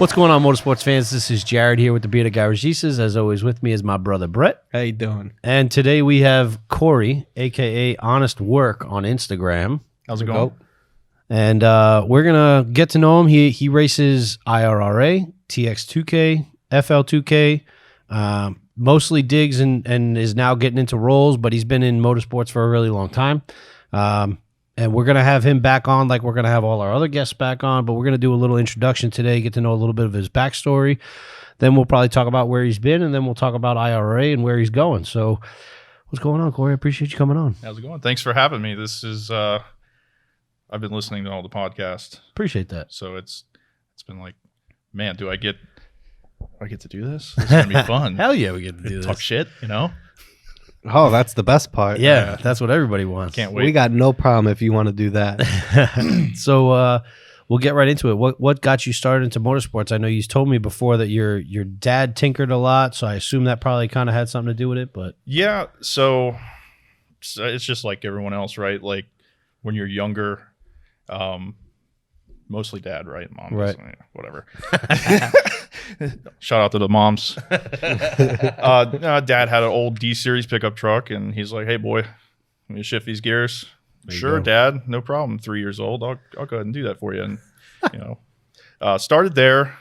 What's going on, motorsports fans? This is Jared here with the Bearded Garagistas. As always, with me is my brother Brett. How you doing? And today we have Cory, a.k.a. Honest Work on Instagram. How's it going? And we're going to get to know him. He races IRRA, TX2K, FL2K, mostly digs and is now getting into rolls, but he's been in motorsports for a really long time. And we're going to have him back on like we're going to have all our other guests back on, but we're going to do a little introduction today, get to know a little bit of his backstory. Then we'll probably talk about where he's been, and then we'll talk about IRA and where he's going. So what's going on, Cory? I appreciate you coming on. How's it going? Thanks for having me. This is, I've been listening to all the podcasts. Appreciate that. So it's been like, man, do I get to do this? It's going to be fun. Hell yeah, we get to do this. Talk shit, you know? Oh, that's the best part. Yeah, that's what everybody wants. Can't wait. We got no problem if you want to do that. So we'll get right into it. What got you started into motorsports? I know you told me before that your dad tinkered a lot, so I assume that probably kind of had something to do with it. But Yeah, so it's just like everyone else, right? Like when you're younger, mostly dad, right? Mom, Right. Whatever. Shout out to the moms. Dad had an old D series pickup truck, and he's like, "Hey, boy, let me shift these gears." There you Sure, go. Dad, no problem. 3 years old, I'll go ahead and do that for you. And started there.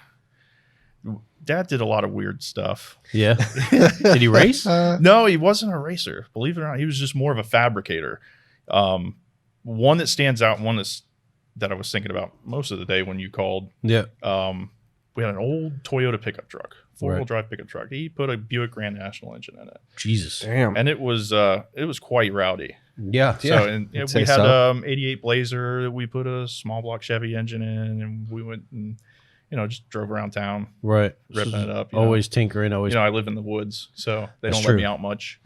Dad did a lot of weird stuff. yeah, did he race? No, he wasn't a racer. Believe it or not, he was just more of a fabricator. One that stands out, that I was thinking about most of the day when you called. Yeah, We had an old Toyota pickup truck, four-wheel Right. drive pickup truck. He put a Buick Grand National engine in it, Jesus. Damn. and it was quite rowdy. Yeah, So and I'd we say had so. 88 Blazer that we put a small block Chevy engine in, and we went and just drove around town right. ripping it up. you know. Always tinkering. Always. I live in the woods, so they That's don't true. let me out much.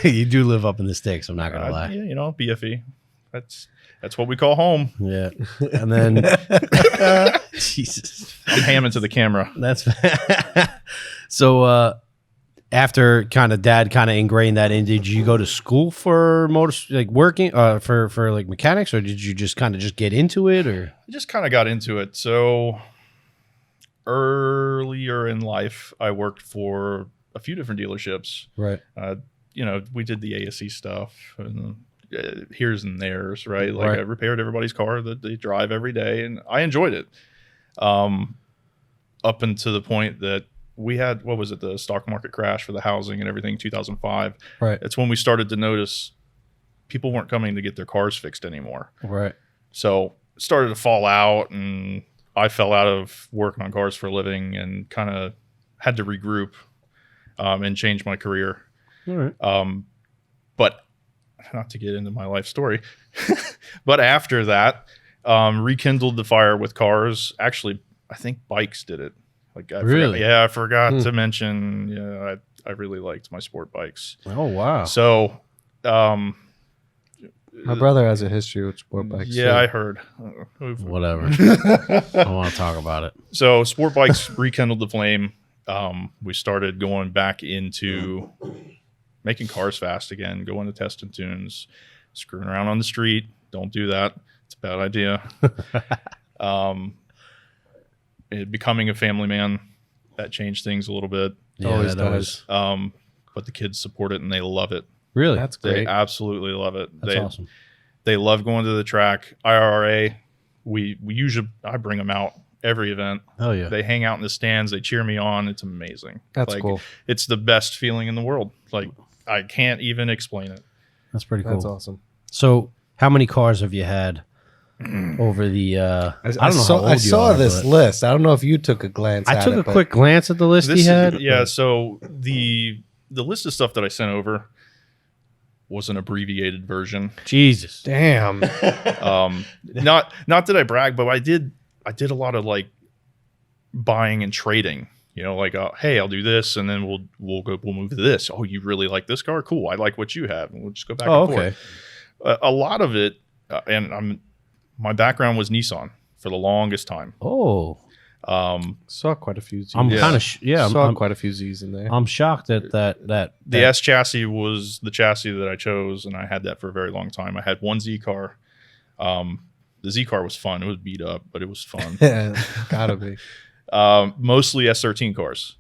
You do live up in the sticks. I'm not gonna lie. Yeah, BFE. That's what we call home. Yeah, and then Jesus. I'm hamming to the camera. That's so. After dad ingrained that in, did you go to school for working for like mechanics, or did you just get into it, or? I just kind of got into it. So earlier in life, I worked for a few different dealerships. Right. We did the ASE stuff and here's and there's, right? Like Right. I repaired everybody's car that they drive every day, and I enjoyed it. Up until the point that we had, the stock market crash for the housing and everything, 2005. Right. It's when we started to notice people weren't coming to get their cars fixed anymore. Right. So it started to fall out, and I fell out of working on cars for a living and kind of had to regroup and change my career. All right. But not to get into my life story, but after that, rekindled the fire with cars. Actually, I think bikes did it. Really? I forgot to mention. Yeah, I really liked my sport bikes. Oh wow. So, My brother has a history with sport bikes. yeah, too. I heard. Whatever. I don't want to talk about it. So sport bikes rekindled the flame. We started going back into making cars fast again, going to test and tunes, screwing around on the street. Don't do that. It's a bad idea. Becoming a family man, that changed things a little bit. Yeah, Always that does. But the kids support it and they love it. Really. That's They great. absolutely love it. That's awesome. They love going to the track. IRRA, I bring them out every event. Oh yeah. They hang out in the stands. They cheer me on. It's amazing. That's cool. It's the best feeling in the world. Like I can't even explain it. That's pretty cool. That's awesome. So, how many cars have you had over the? I don't know how old I you saw are, this but list. I don't know if you took a glance I at took it, a but quick glance at the list he had. Yeah. So the list of stuff that I sent over was an abbreviated version. Jesus. Damn. Not that I brag, but I did a lot of like buying and trading. Hey, I'll do this, and then we'll move to this. Oh, you really like this car? Cool. I like what you have, and we'll just go back Oh, and okay. forth. A lot of it, my background was Nissan for the longest time. Oh, Saw quite a few Z's. I'm Yeah. kind of Saw I'm, quite a few Z's in there. I'm shocked that The S chassis was the chassis that I chose, and I had that for a very long time. I had one Z car. The Z car was fun. It was beat up, but it was fun. Yeah, gotta be. Mostly S13 cars.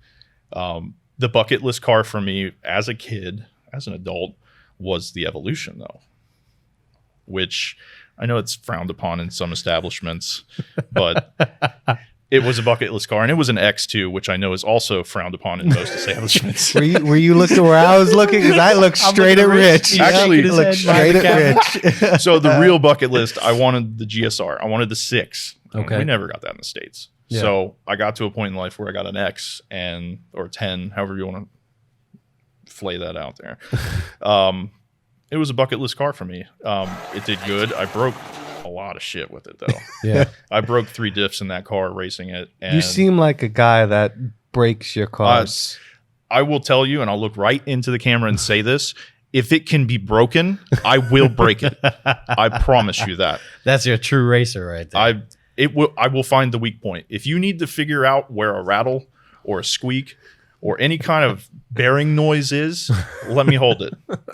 The bucket list car for me as a kid, as an adult, was the Evolution, though, which I know it's frowned upon in some establishments, but it was a bucket list car, and it was an X2, which I know is also frowned upon in most establishments. Were you looking where I was looking? Because I look straight at Rich. Actually, look straight at Rich. So the real bucket list, I wanted the GSR. I wanted the 6. Okay. We never got that in the States. Yeah. So I got to a point in life where I got an X or 10, however you want to flay that out there. It was a bucket list car for me. It did good. I broke a lot of shit with it, though. Yeah. I broke 3 diffs in that car racing it. And You seem like a guy that breaks your cars. I will tell you, and I'll look right into the camera and say this. If it can be broken, I will break it. I promise you that. That's your true racer right there. I will find the weak point. If you need to figure out where a rattle or a squeak or any kind of bearing noise is, let me hold it.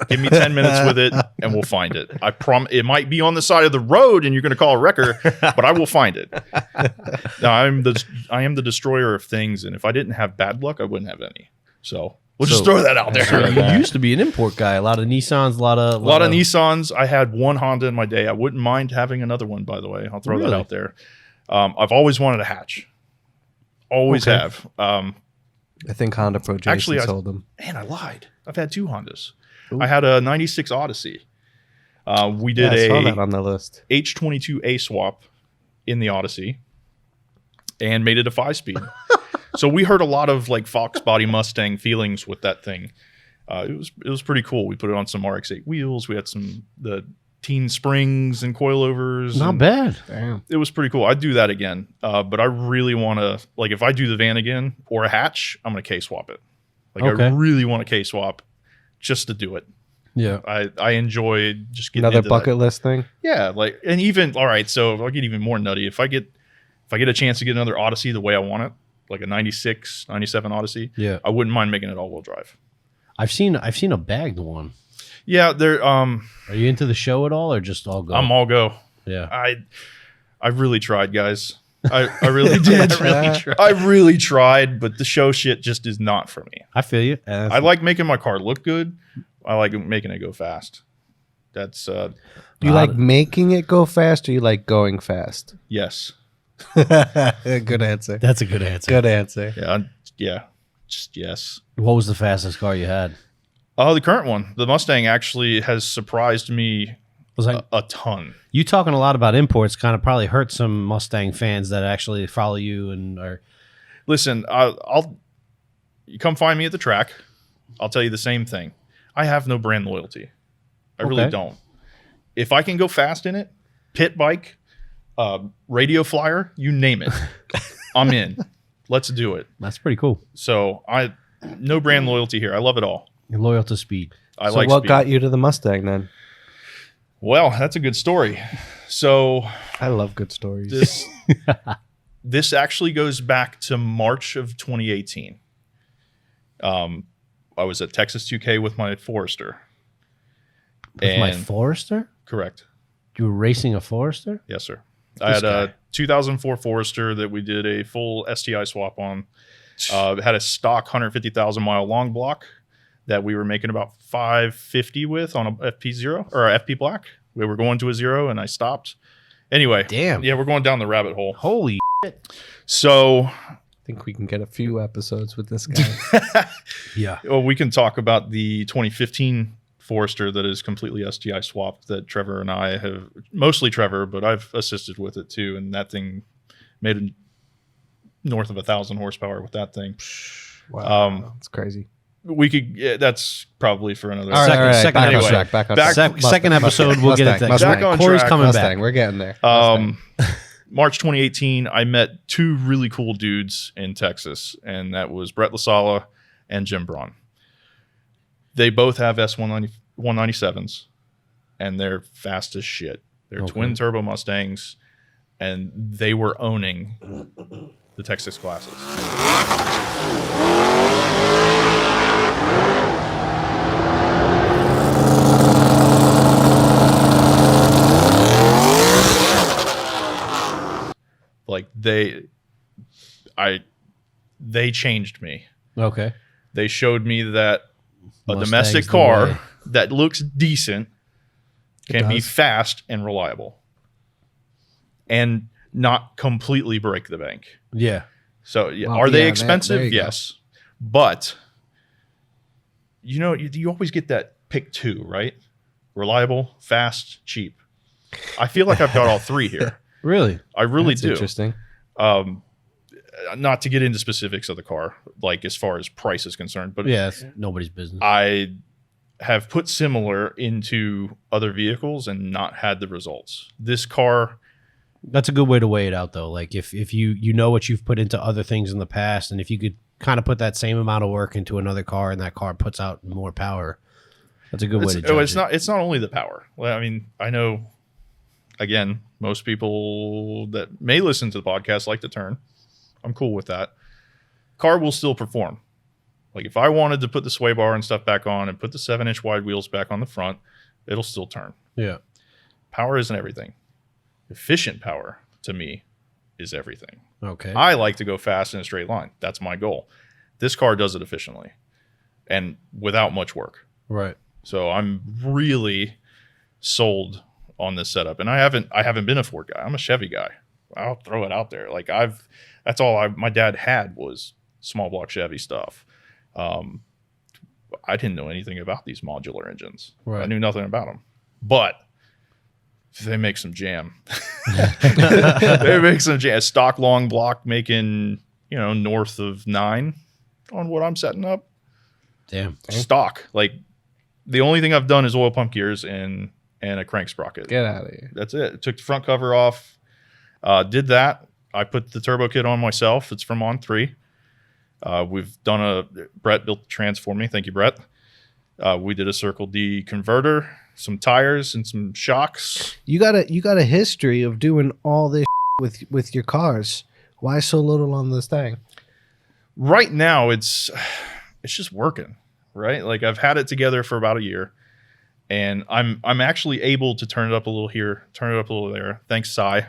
Give me 10 minutes with it and we'll find it. I promise. It might be on the side of the road and you're going to call a wrecker, but I will find it. Now, I am the destroyer of things, and if I didn't have bad luck, I wouldn't have any. So we'll just throw that out there. So you used to be an import guy. A lot of Nissans, a lot of Nissans. I had one Honda in my day. I wouldn't mind having another one, by the way. I'll throw that out there. I've always wanted a hatch. Always have. I think Honda Pro Jason actually, sold them. Man, I lied. I've had 2 Hondas. Ooh. I had a 96 Odyssey. We did I saw that on the list. H22A swap in the Odyssey and made it a 5-speed. So we heard a lot of like Fox body Mustang feelings with that thing. It was pretty cool. We put it on some RX-8 wheels. We had the teen springs and coilovers. Not bad. Damn. It was pretty cool. I'd do that again. But I really want to, like, if I do the van again or a hatch, I'm going to K-swap it. Like, I really want to K-swap just to do it. Yeah. I enjoy just getting another into bucket list thing. Yeah. Like, and even, all right, so if I get even more nutty, if I get a chance to get another Odyssey the way I want it, like a 96, 97 Odyssey, yeah, I wouldn't mind making it all-wheel drive. I've seen a bagged one. Yeah, they're Are you into the show at all, or just all go? I'm all go. Yeah. I really tried, guys. I really did. I really tried, but the show shit just is not for me. I feel you. I like making my car look good. I like making it go fast. That's Do you like making it go fast, or you like going fast? yes. Good answer. That's a good answer. Good answer. Yeah. Just yes. What was the fastest car you had? Oh, the current one. The Mustang actually has surprised me a ton. You talking a lot about imports kind of probably hurt some Mustang fans that actually follow you and are. Listen, you come find me at the track. I'll tell you the same thing. I have no brand loyalty. I really don't. If I can go fast in it, pit bike, radio flyer, you name it, I'm in. Let's do it. That's pretty cool. So no brand loyalty here. I love it all. You're loyal to speed. I so like what speed. got you to the Mustang then? Well, that's a good story. So I love good stories. This actually goes back to March of 2018. I was at Texas 2K with my Forester. With my Forester? Correct. You were racing a Forester? Yes, sir. I had a 2004 Forester that we did a full STI swap on. It had a stock 150,000 mile long block that we were making about 550 with on a FP0 or a FP Black. We were going to a 0 and I stopped. Anyway, damn. Yeah, we're going down the rabbit hole. Holy shit. So I think we can get a few episodes with this guy. Yeah. Well, we can talk about the 2015 Forester that is completely STI swapped that Trevor and I have, mostly Trevor, but I've assisted with it too. And that thing made north of 1,000 horsepower with that thing. Wow. That's crazy. We could. Yeah, that's probably for another second back anyway. on track. Back on Back- track. Second episode, we'll get into that. Back on Corey's track. coming Mustang. back. We're getting there. March 2018, I met 2 really cool dudes in Texas, and that was Brett LaSala and Jim Braun. They both have S197s, and they're fast as shit. They're twin turbo Mustangs, and they were owning the Texas classes. Like they changed me. Okay. They showed me that a Mustang's domestic the car way. that looks decent can be does. fast and reliable and not completely break the bank. Yeah. So yeah, Well, are they yeah, there expensive? you go. Yes. But you always get that pick two, right? Reliable, fast, cheap. I feel like I've got all three here. Really? I really That's do. interesting. Not to get into specifics of the car, like as far as price is concerned, but Yeah, it's nobody's business. I have put similar into other vehicles and not had the results. This car, That's a good way to weigh it out, though. Like if you know what you've put into other things in the past, and if you could kind of put that same amount of work into another car, and that car puts out more power, that's a good way to judge it. it's not only the power. Well, I mean, I know, again, most people that may listen to the podcast like to turn. I'm cool with that. Car will still perform. Like if I wanted to put the sway bar and stuff back on and put the 7-inch wide wheels back on the front, it'll still turn. Yeah. Power isn't everything. Efficient power to me is everything. Okay. I like to go fast in a straight line. That's my goal. This car does it efficiently and without much work. Right. So I'm really sold on this setup. And I haven't been a Ford guy. I'm a Chevy guy. I'll throw it out there. Like that's all my dad had was small block Chevy stuff. I didn't know anything about these modular engines. Right. I knew nothing about them, but they make some jam. They make some jam. Stock long block making, north of 9 on what I'm setting up. Damn. Stock. Like the only thing I've done is oil pump gears and a crank sprocket. Get out of here. That's it. Took the front cover off. Did that. I put the turbo kit on myself. It's from On 3. We've done Brett built the trans for me. Thank you, Brett. We did a Circle D converter, some tires and some shocks. You got a history of doing all this with your cars. Why so little on this thing? Right now it's just working, right? Like I've had it together for about a year and I'm actually able to turn it up a little here, turn it up a little there. Thanks, Cy.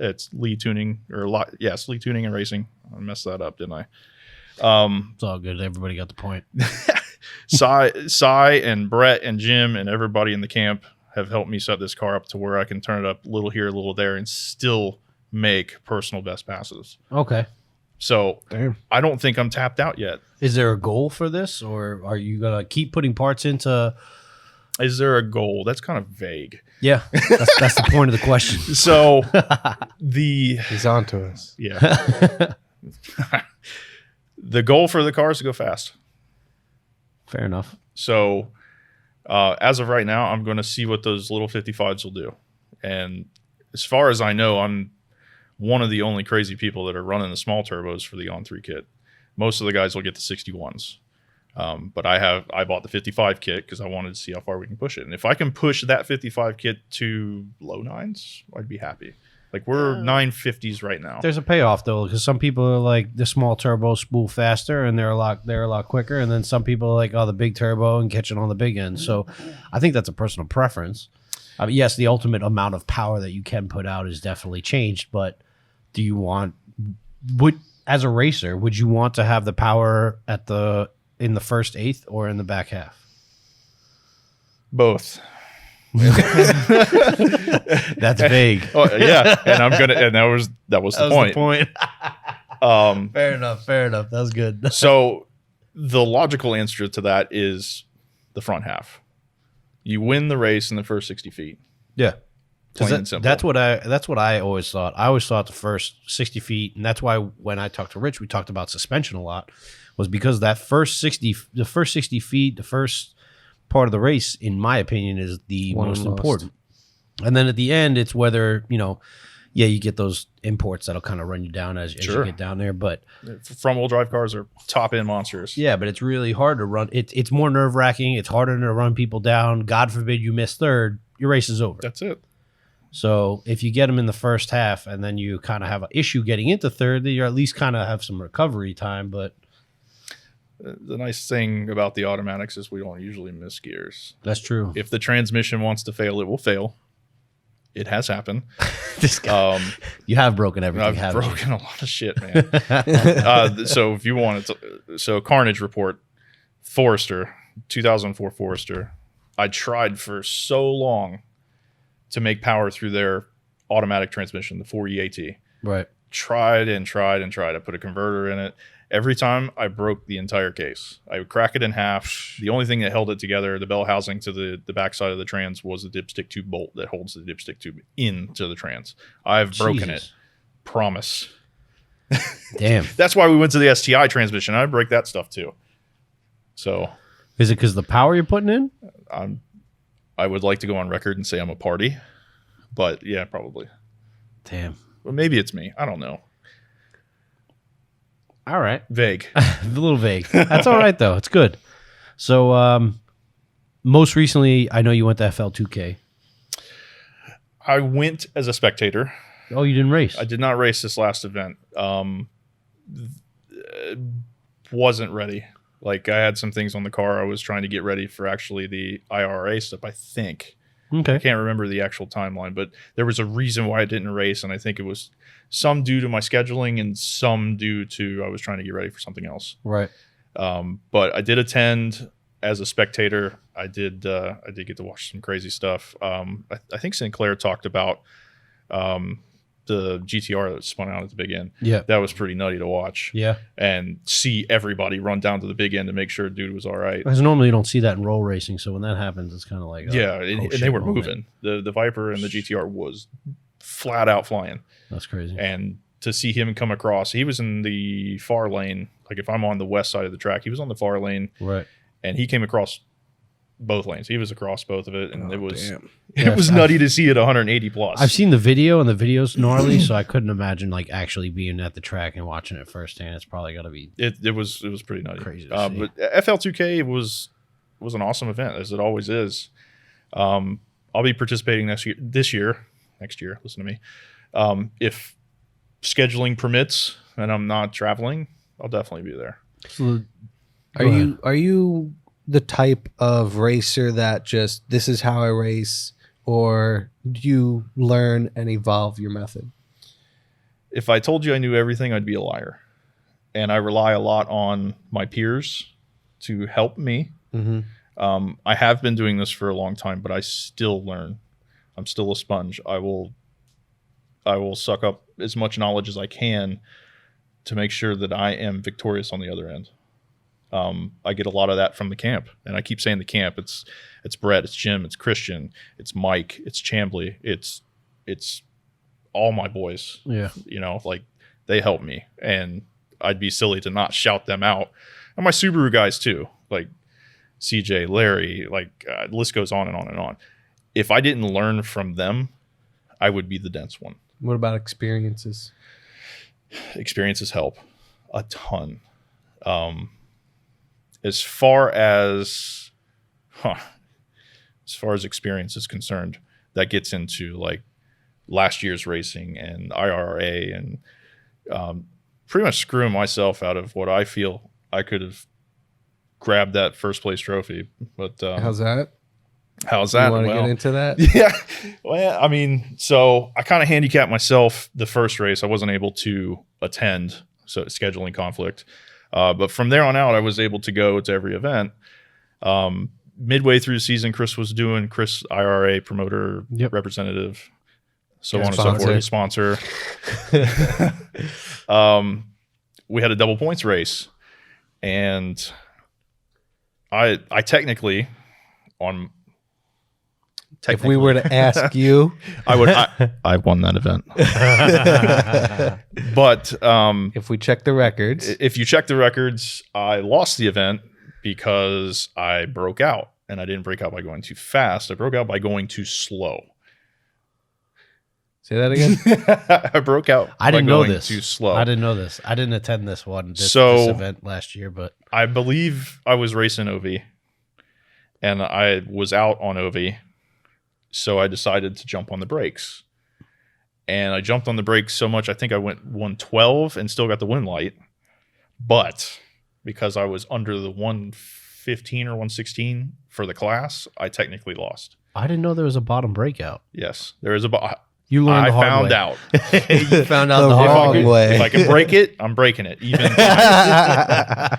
It's Lee Tuning it's Lee Tuning and Racing. I messed that up, didn't I? It's all good. Everybody got the point. Cy and Brett and Jim and everybody in the camp have helped me set this car up to where I can turn it up a little here, a little there, and still make personal best passes. Okay. So Damn. I don't think I'm tapped out yet. Is there a goal for this, or are you gonna keep putting parts into? Is there a goal? That's kind of vague. Yeah, that's the point of the question. So He's on to us. yeah. The goal for the car is to go fast. Fair enough. So as of right now, I'm going to see what those little 55s will do. And as far as I know, I'm one of the only crazy people that are running the small turbos for the On 3 kit. Most of the guys will get the 61s. But I bought the 55 kit because I wanted to see how far we can push it. And if I can push that 55 kit to low 9s, I'd be happy. Like we're 950s right now. There's a payoff though, because some people are like the small turbo spool faster and they're a lot quicker, and then some people are like the big turbo and catching on the big end. So I think that's a personal preference. I mean, yes, the ultimate amount of power that you can put out is definitely changed, but do you as a racer, would you want to have the power in the first eighth or in the back half? Both. That's vague. Oh yeah, and that was the point. Fair enough. That was good. So the logical answer to that is the front half. You win the race in the first 60 feet. Yeah. Plain and simple. That's what I always thought. I always thought the first 60 feet, and that's why when I talked to Rich, we talked about suspension a lot, was because the first 60 feet, the first part of the race, in my opinion, is the most important. And then at the end, it's whether, you get those imports that'll kind of run you down as you get down there. But front wheel drive cars are top end monsters. Yeah, but it's really hard to run. It's more nerve wracking. It's harder to run people down. God forbid you miss third, your race is over. That's it. So if you get them in the first half and then you kind of have an issue getting into third, then you at least kind of have some recovery time. But the nice thing about the automatics is we don't usually miss gears. That's true. If the transmission wants to fail, it will fail. It has happened. This guy, you have broken everything. I've haven't you? broken a lot of shit, man. So if you want it, so Carnage Report, Forester, 2004 Forester. I tried for so long to make power through their automatic transmission, the 4EAT. Right. Tried and tried and tried. I put a converter in it. Every time I broke the entire case. I would crack it in half. The only thing that held it together, the bell housing to the backside of the trans, was the dipstick tube bolt that holds the dipstick tube into the trans. I've broken it. Promise. Damn. That's why we went to the STI transmission. I break that stuff too. So is it because the power you're putting in? I would like to go on record and say I'm a party, but yeah, probably. Damn. Well, maybe it's me. I don't know. All right. Vague. A little vague. That's all right, though. It's good. So, most recently, I know you went to FL2K. I went as a spectator. Oh, you didn't race? I did not race this last event. Wasn't ready. Like, I had some things on the car. I was trying to get ready for actually the IRRA stuff, I think. Okay. I can't remember the actual timeline, but there was a reason why I didn't race, and I think it was some due to my scheduling and some due to I was trying to get ready for something else. Right. But I did attend as a spectator. I did get to watch some crazy stuff. I think Sinclair talked about the GTR that spun out at the big end. Yeah. That was pretty nutty to watch. Yeah. And see everybody run down to the big end to make sure dude was all right. Because normally you don't see that in roll racing, so when that happens, it's kind of like and they were moving. The Viper and the GTR was flat out flying. That's crazy. And to see him come across, he was in the far lane. Like if I'm on the west side of the track, he was on the far lane. Right. And he came across both lanes. He was across both of it, and it was Yes, nutty to see at 180 plus. I've seen the video, and the video's gnarly, so I couldn't imagine like actually being at the track and watching it firsthand. It's probably got to be it was pretty nutty. Crazy to see. But FL2K was an awesome event, as it always is. I'll be participating next year. Listen to me. If scheduling permits and I'm not traveling, I'll definitely be there. So, Are you the type of racer that just this is how I race, or do you learn and evolve your method? If I told you I knew everything, I'd be a liar. And I rely a lot on my peers to help me. Mm-hmm. I have been doing this for a long time, but I still learn. I'm still a sponge. I will suck up as much knowledge as I can to make sure that I am victorious on the other end. I get a lot of that from the camp, and I keep saying the camp. It's Brett, it's Jim, it's Christian, it's Mike, it's Chambly, it's all my boys. yeah. You know, like they help me, and I'd be silly to not shout them out. And my Subaru guys too, like CJ, Larry, like the list goes on and on and on. If I didn't learn from them, I would be the dense one. What about experiences? Experiences help a ton. As far as experience is concerned, that gets into like last year's racing and IRRA and pretty much screwing myself out of what I feel I could have grabbed that first place trophy. But How's that? How's that? You want to get into that? Yeah. Well, I mean, so I kind of handicapped myself the first race. I wasn't able to attend, so scheduling conflict. But from there on out, I was able to go to every event. Midway through the season, Chris IRRA promoter, representative, so on and so forth, sponsor. We had a double points race, and I technically on. If we were to ask you, I won that event. But if we check the records, if you check the records, I lost the event because I broke out, and I didn't break out by going too fast. I broke out by going too slow. Say that again. I broke out. I didn't know this. Too slow. I didn't know this. I didn't attend this this event last year, but I believe I was racing OV, and I was out on OV. So I decided to jump on the brakes, and I jumped on the brakes so much, I think I went 112 and still got the win light. But because I was under the 115 or 116 for the class, I technically lost. I didn't know there was a bottom breakout. Yes, there is You learned I the hard found way. out. You found out The the hard wrong way. way. If I can break it, I'm breaking it. Even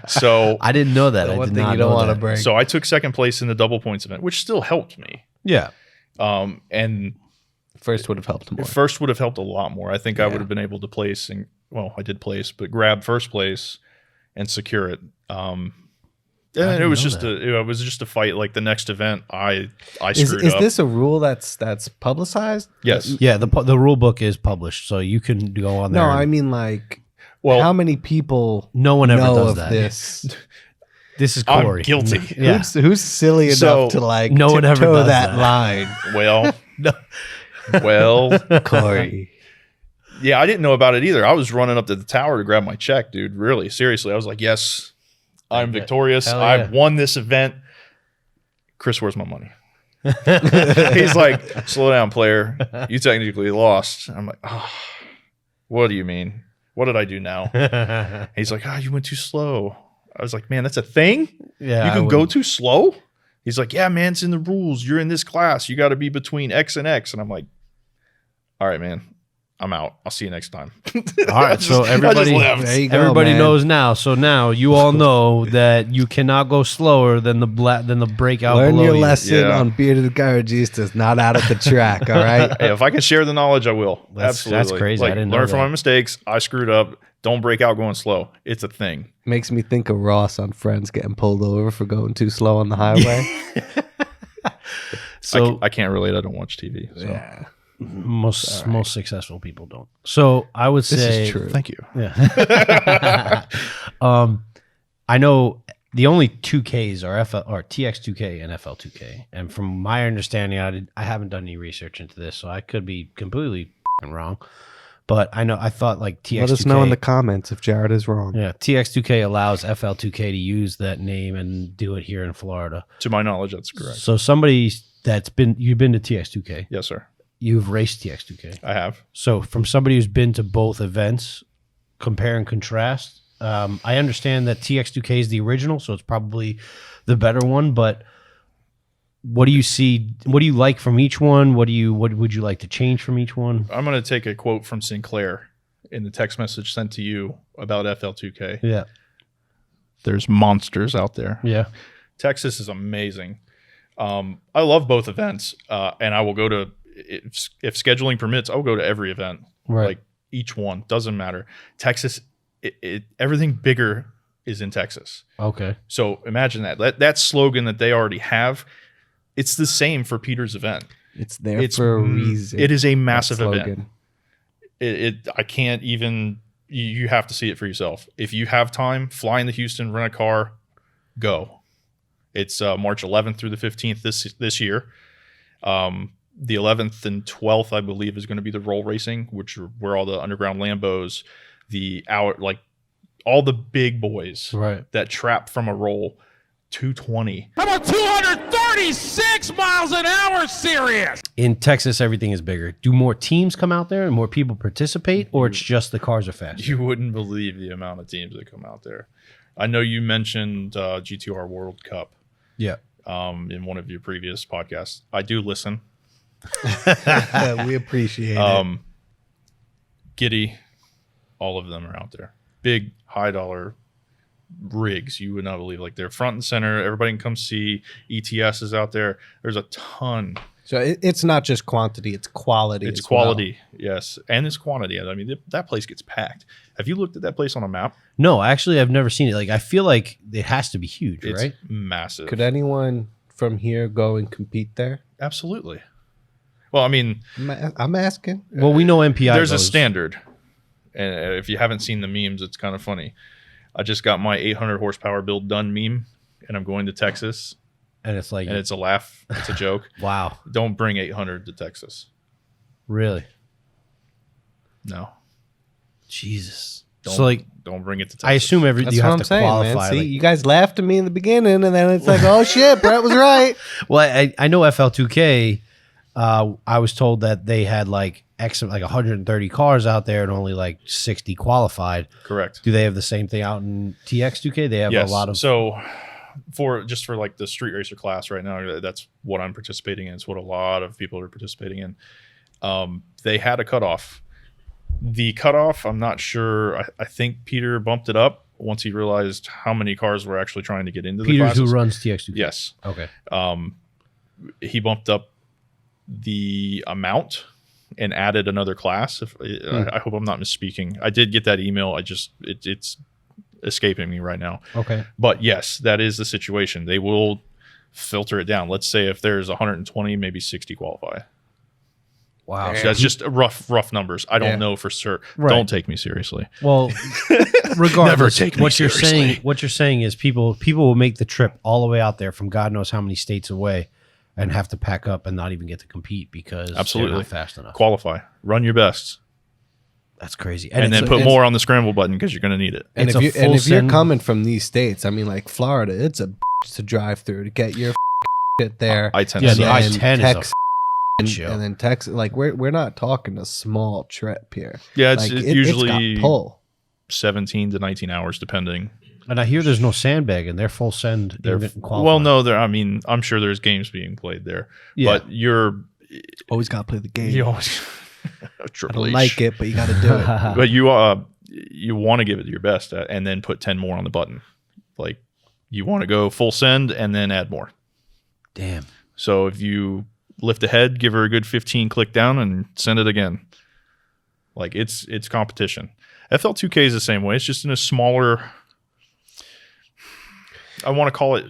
so, I didn't know that. The I one did thing not you don't know want to that. break. so I took second place in the double points event, which still helped me. Yeah. And First would have helped more. first would have helped a lot more. I think I Yeah. would have been able to place, and well, I did place, but grab first place and secure it. And didn't it was know just it was just a fight. Like the next event, I screwed Is up. this a rule that's publicized? Yes. Yeah, the rule book is published, so you can go on there. No, and- I mean like Well, how many people no one ever know does of that. this? This is I'm Cory. guilty. Yeah. Who's silly enough So, to like no one ever tiptoe does that that. line? well, No. well, Cory. yeah, I didn't know about it either. I was running up to the tower to grab my check, dude. Really, seriously, I was like, "Yes, I'm Okay. victorious. Hell I yeah. won this event." Chris, where's my money? He's like, "Slow down, player. You technically lost." I'm like, "Oh, what do you mean? What did I do now?" He's like, "Ah, you went too slow." I was like, "Man, that's a thing. Yeah, You I can go wouldn't- too slow." He's like, "Yeah, man, it's in the rules. You're in this class. You got to be between X and X." And I'm like, "All right, man, I'm out. I'll see you next time." All right, so I just everybody, left. There you go, everybody man. knows now. So now you all know that you cannot go slower than the breakout Learn below your you. lesson Yeah. on bearded garagistas, not out at the track. All right. Hey, if I can share the knowledge, I will. That's Absolutely. crazy. I Like, didn't know learn from that. my mistakes. I screwed up. Don't break out going slow. It's a thing. Makes me think of Ross on Friends getting pulled over for going too slow on the highway. So I can't relate. I don't watch TV. So. Yeah. most successful people don't. So I would This say is true. Thank you. Yeah. I know the only 2Ks are TX2K and FL2K, and from my understanding, I haven't done any research into this, so I could be completely wrong. But I thought like TX2K. Let us know in the comments if Jared is wrong. Yeah, TX2K allows FL2K to use that name and do it here in Florida. To my knowledge, that's correct. So somebody you've been to TX2K, Yes, sir. you've raced TX2K. I have. So from somebody who's been to both events, compare and contrast. I understand that TX2K is the original, so it's probably the better one. But what do you see? What do you like from each one? What would you like to change from each one? I'm going to take a quote from Sinclair in the text message sent to you about FL2K. Yeah, There's monsters out there. yeah, Texas is amazing. I love both events, and I will go to if scheduling permits. I will go to every event. right. Like each one doesn't matter. Texas, everything bigger is in Texas. Okay, So imagine that slogan that they already have. It's the same for Peter's event. It's there for a reason. It is a that massive slogan. event. I can't even. You have to see it for yourself. If you have time, fly into Houston, rent a car, go. It's March 11th through the 15th this year. The 11th and 12th, I believe, is going to be the roll racing, which are where all the underground Lambos, all the big boys right. that trap from a roll, 220. How about 236 miles an hour? Serious. In Texas, everything is bigger. Do more teams come out there and more people participate, or it's just the cars are faster? You wouldn't believe the amount of teams that come out there. I know you mentioned GTR World Cup Yeah. in one of your previous podcasts. I do listen. We appreciate it. Giddy, all of them are out there. Big, high dollar rigs. You would not believe. Like they're front and center. Everybody can come see. ETS is out there. There's a ton. So it's not just quantity; it's quality. It's as well. quality, yes, and it's quantity. I mean, that place gets packed. Have you looked at that place on a map? No, actually, I've never seen it. Like, I feel like it has to be huge, It's right? massive. Could anyone from here go and compete there? Absolutely. Well, I mean, I'm asking. Well, we know MPI. there's a goes. standard, and if you haven't seen the memes, it's kind of funny. I just got my 800 horsepower build done meme, and I'm going to Texas, and it's like, and it's a laugh. It's a joke. wow, Don't bring 800 to Texas. really? No. Jesus. Don't, So, like, don't bring it to Texas. I assume That's you what have I'm to saying, qualify. man. See, like- you guys laughed at me in the beginning, and then it's like, oh shit, Brett was right. well, I know FL2K. I was told that they had like 130 cars out there and only like 60 qualified. Correct. Do they have the same thing out in TX2K? They have Yes. a lot of. So for like the street racer class right now, that's what I'm participating in. It's what a lot of people are participating in. They had a cutoff. The cutoff, I'm not sure. I think Peter bumped it up once he realized how many cars were actually trying to get into the classes. Peter, who runs TX2K. Yes. Okay. He bumped up the amount and added another class. I hope I'm not misspeaking. I did get that email. It's escaping me right now. Okay. But yes, that is the situation. They will filter it down. Let's say if there's 120, maybe 60 qualify. Wow. So that's just rough numbers. I don't know for sure. Right. Don't take me seriously. Well, regardless, Never take me what you're seriously. saying. What you're saying is people will make the trip all the way out there from God knows how many states away, and have to pack up and not even get to compete because Absolutely. they're not fast enough. Qualify. Run your best. That's crazy. And then put more on the scramble button because you're going to need it. And It's if a you full and if you're send- coming from these states, I mean, like Florida, it's a to drive through to get your shit there. I-10 Yeah, sucks. the And I-10 is a Texas, show. and then Texas. Like we're not talking a small trip here. Yeah, it's Like, usually it's got pull. 17 to 19 hours depending. And I hear there's no sandbagging. They're full send. Well, no, I mean, I'm sure there's games being played there, Yeah. but you're Always got to play the game. you always I Triple don't H. like it, but you got to do it. But you want to give it your best and then put 10 more on the button. Like you want to go full send and then add more. Damn. So if you lift ahead, give her a good 15 click down and send it again. Like it's competition. FL2K is the same way. It's just in a smaller. I want to call it.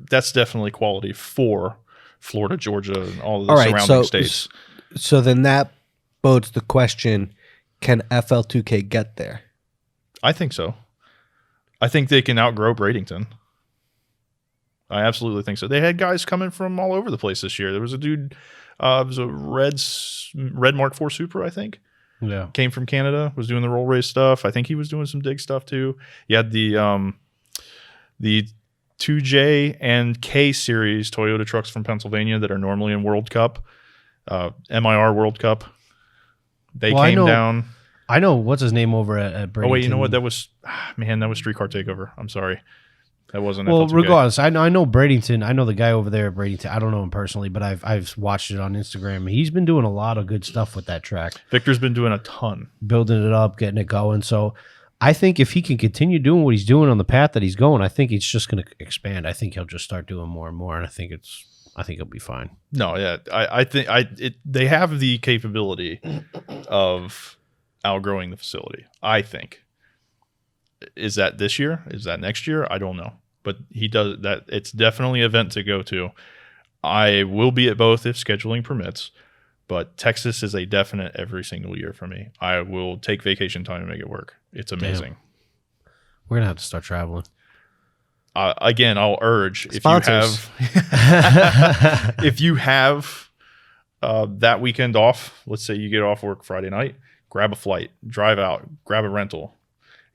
That's definitely quality for Florida, Georgia, and all the surrounding states. So then that bodes the question: can FL2K get there? I think so. I think they can outgrow Bradenton. I absolutely think so. They had guys coming from all over the place this year. There was a dude, it was a Red Mark IV Supra, I think. Yeah. Came from Canada, was doing the roll race stuff. I think he was doing some dig stuff too. You had the 2J and K series Toyota trucks from Pennsylvania that are normally in World Cup, MIR World Cup. They came down. I know what's his name over at Bradenton. Oh wait, you know what? That was Streetcar Takeover. I'm sorry, that wasn't. Well, FL2K. regardless, I know Bradenton. I know the guy over there at Bradenton. I don't know him personally, but I've watched it on Instagram. He's been doing a lot of good stuff with that track, Victor's been doing a ton. building it up, getting it going. So I think if he can continue doing what he's doing on the path that he's going, I think it's just going to expand. I think he'll just start doing more and more, and I think he'll be fine. No, yeah, I think they have the capability of outgrowing the facility. I think. Is that this year? Is that next year? I don't know. But he does that. It's definitely an event to go to. I will be at both if scheduling permits, but Texas is a definite every single year for me. I will take vacation time to make it work. It's amazing. We're gonna have to start traveling. Again, I'll urge Sponsors. if you have that weekend off, let's say you get off work Friday night, grab a flight, drive out, grab a rental.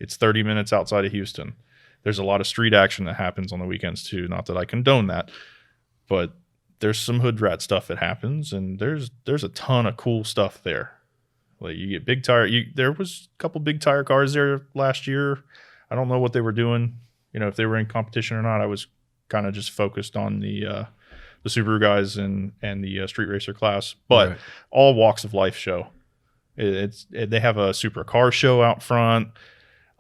It's 30 minutes outside of Houston. There's a lot of street action that happens on the weekends too. Not that I condone that, but there's some hood rat stuff that happens, and there's a ton of cool stuff there. Like you get big tire. There was a couple big tire cars there last year. I don't know what they were doing. You know, if they were in competition or not. I was kind of just focused on the Subaru guys and the street racer class, but Right. all walks of life show. They have a super car show out front.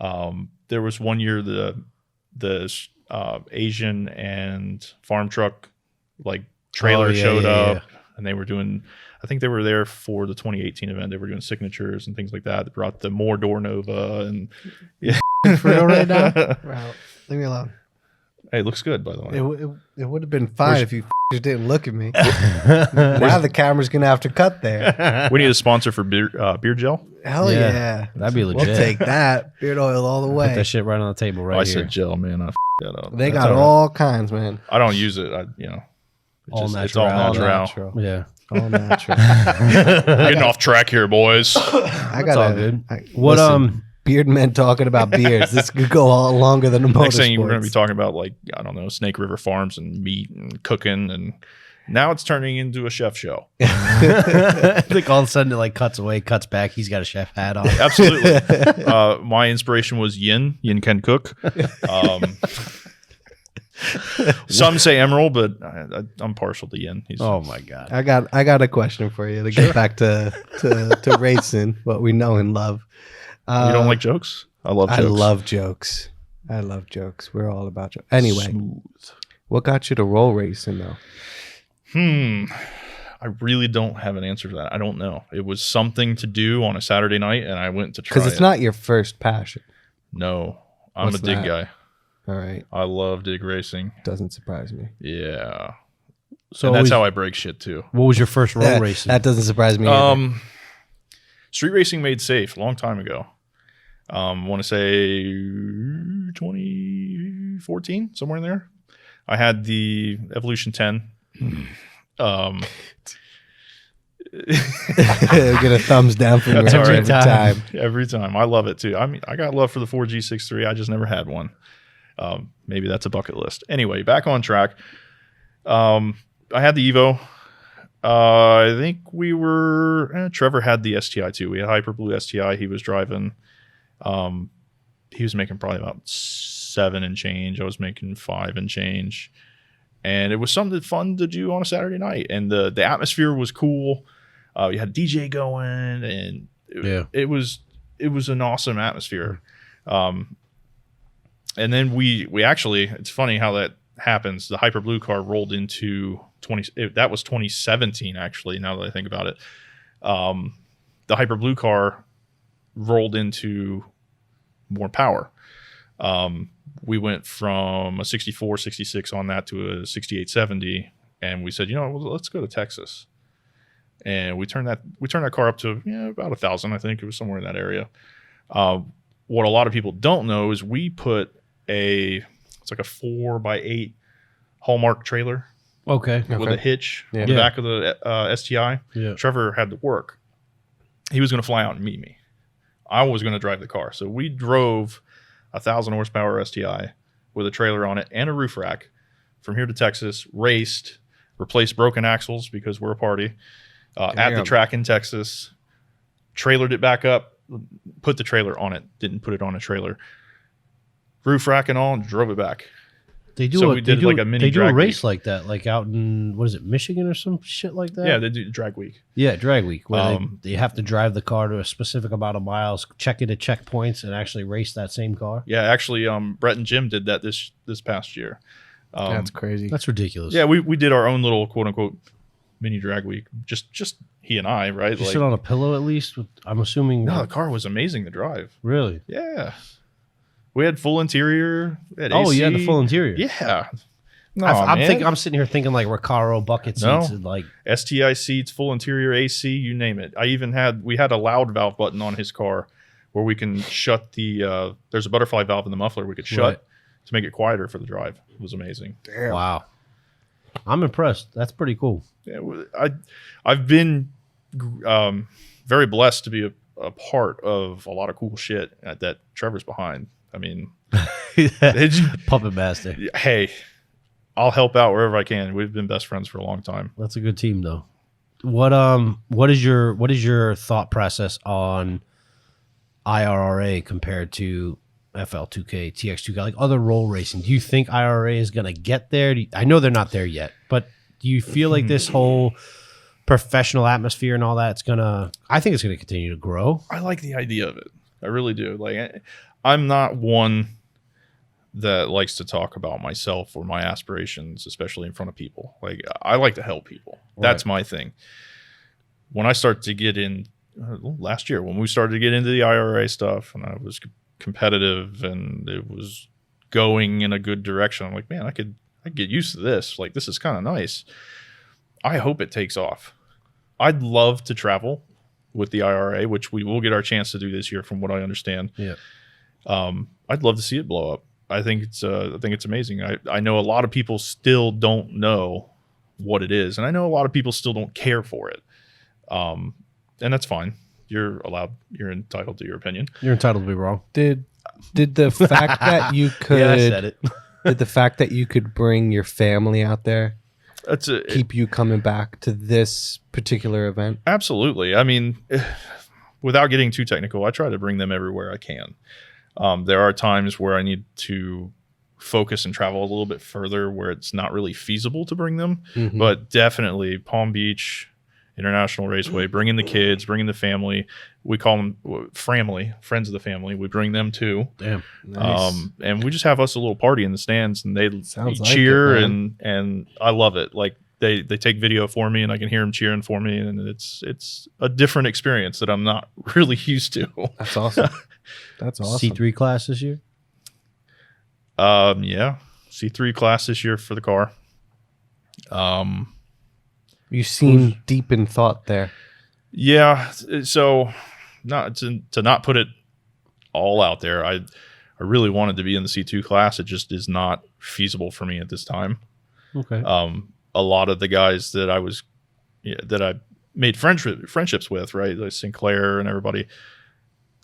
There was one year the Asian and farm truck like trailer showed up, and they were doing. I think they were there for the 2018 event. They were doing signatures and things like that. They brought the More Door Nova and yeah. For real right now? Wow. Leave me alone. Hey, it looks good by the way. It would have been fine if you didn't look at me. Now the camera's gonna have to cut there. We need a sponsor for beer gel. Hell Yeah. yeah, That'd be legit. We'll take that beard oil all the Put way. that shit right on the table right I here. said gel, man. I that up. They That's got all right. all kinds, man. I don't use it. It's all natural. Yeah. All natural. Getting off track here, boys. I got all good. What What beard men talking about beards? This could go all longer than a motorsports. Next thing we're going to be talking about, like, I don't know, Snake River Farms and meat and cooking, and now it's turning into a chef show. I think all of a sudden it like cuts away, cuts back. He's got a chef hat on. Absolutely. My inspiration was Yin can cook. Some say Emerald, but I'm partial to Yin. Oh my god. I got a question for you to get back to racing, what we know and love. You don't like jokes? I love jokes. I love jokes. I love jokes. We're all about jokes. Anyway, Smooth. what got you to roll racing though? I really don't have an answer to that. I don't know. It was something to do on a Saturday night, and I went to try it. Because it's not your first passion. No, I'm What's a dig that? guy. All right. I love dig racing. Doesn't surprise me. Yeah. So And that's always- how I break shit too. What was your first roll That, racing? that doesn't surprise me either. Street racing made safe a long time ago. I want to say 2014, somewhere in there. I had the Evolution 10. Get a thumbs down from That's you all every right. time. Every time. I love it too. I mean, I got love for the 4G63. I just never had one. Maybe that's a bucket list. Anyway, back on track. I had the Evo. I think we were Trevor had the STI too. We had Hyperblue STI. He was driving. He was making probably about 7 and change. I was making 5 and change. And it was something fun to do on a Saturday night. And the atmosphere was cool. You had a DJ going, and it was an awesome atmosphere. And then we actually, it's funny how that happens. The Hyperblue car rolled into that was 2017 actually. Now that I think about it, the Hyperblue car rolled into more power. We went from a 64, 66 on that to a 68, 70, and we said, let's go to Texas. And we turned that car up to about 1,000. I think it was somewhere in that area. What a lot of people don't know is we put it's like a 4x8 Hallmark trailer. Okay. With a hitch Yeah. on the back of the STI. Yeah. Trevor had to work. He was going to fly out and meet me. I was going to drive the car. So we drove 1,000 horsepower STI with a trailer on it and a roof rack from here to Texas, raced, replaced broken axles because we're a party at the track in Texas, trailered it back up, put the trailer on it, didn't put it on a trailer, roof rack and all, and drove it back. They do So a, we did they do, like a mini they do a drag race week. like that, like out in what is it, Michigan or some shit like that? Yeah, they do drag week. Yeah, drag week where Um, they have to drive the car to a specific amount of miles, check it at checkpoints, and actually race that same car. Yeah, actually, Brett and Jim did that this past year. That's crazy. That's ridiculous. Yeah, we did our own little quote unquote mini drag week. Just he and I, right? Did you sit on a pillow at least? I'm assuming. No, the car was amazing to drive. Really? Yeah, we had full interior. We had Oh, AC. you had the full interior. Yeah. No, I'm sitting here thinking like Recaro bucket seats No. and like STI seats, full interior AC, you name it. We had a loud valve button on his car where we can shut the there's a butterfly valve in the muffler we could shut Right. to make it quieter for the drive. It was amazing. wow. I'm impressed. That's pretty cool. Yeah, I've been very blessed to be a part of a lot of cool shit that Trevor's behind. I mean, Puppet master. hey, I'll help out wherever I can. We've been best friends for a long time. That's a good team though. What is your thought process on IRRA compared to FL2K, TX2K, like other roll racing? Do you think IRRA is going to get there? I know they're not there yet, but do you feel like this whole professional atmosphere and all that, I think it's going to continue to grow? I like the idea of it. I really do. Like, I'm not one that likes to talk about myself or my aspirations, especially in front of people. Like, I like to help people. That's my thing. When I start to get in last year, when we started to get into the IRA stuff and I was competitive and it was going in a good direction, I'm like, man, I could get used to this. Like, this is kind of nice. I hope it takes off. I'd love to travel with the IRA, which we will get our chance to do this year from what I understand. Yeah. I'd love to see it blow up. I think it's amazing. I know a lot of people still don't know what it is, and I know a lot of people still don't care for it. And that's fine. You're entitled to your opinion. You're entitled to be wrong. Did the fact that you could Yeah, I said it. did the fact that you could bring your family out there That's keep you coming back to this particular event? Absolutely. I mean, without getting too technical, I try to bring them everywhere I can. There are times where I need to focus and travel a little bit further where it's not really feasible to bring them. Mhm. But definitely Palm Beach International Raceway, bring in the kids, bring in the family. We call them family, friends of the family. We bring them too. Damn. Nice. And we just have us a little party in the stands, and they Sounds like cheer, it, and I love it. Like they take video for me, and I can hear them cheering for me, and it's a different experience that I'm not really used to. That's awesome. That's awesome. C3 class this year. Yeah, C3 class this year for the car. You seem deep in thought there. Yeah, so not to not put it all out there. I really wanted to be in the C2 class. It just is not feasible for me at this time. Okay. A lot of the guys that I made friendships with, right, like Sinclair and everybody,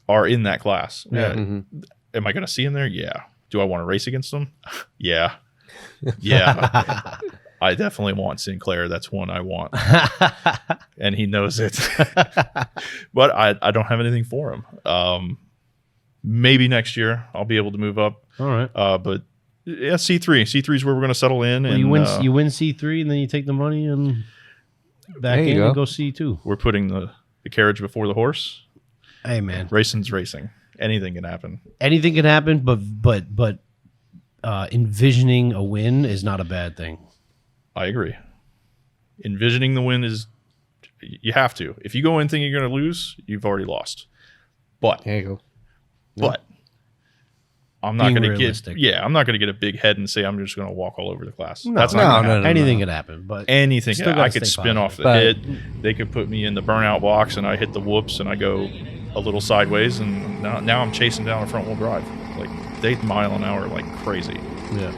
are in that class. Yeah. Am I going to see him there? Yeah. Do I want to race against them? Yeah. Yeah. I definitely want Sinclair. That's one I want. And he knows it. But I don't have anything for him. Maybe next year I'll be able to move up. All right. But yeah, C3. C3 is where we're going to settle in. Well, and you win C3, and then you take the money and back There you in go. and go C2. we're putting the carriage before the horse. Hey, man. Racing's racing. Anything can happen. Anything can happen, but envisioning a win is not a bad thing. I agree. Envisioning the win is, you have to. If you go in thinking you're going to lose, you've already lost. But There you go. I'm not Being going to realistic. I'm not going to get a big head and say I'm just going to walk all over the class. No, That's not no, gonna no, happen. no. Anything can happen, but Anything. Still I gotta could stay spin off the positive. hit. They could put me in the burnout box and I hit the whoops and I go a little sideways, and now I'm chasing down a front wheel drive like 8 mile an hour like crazy. yeah.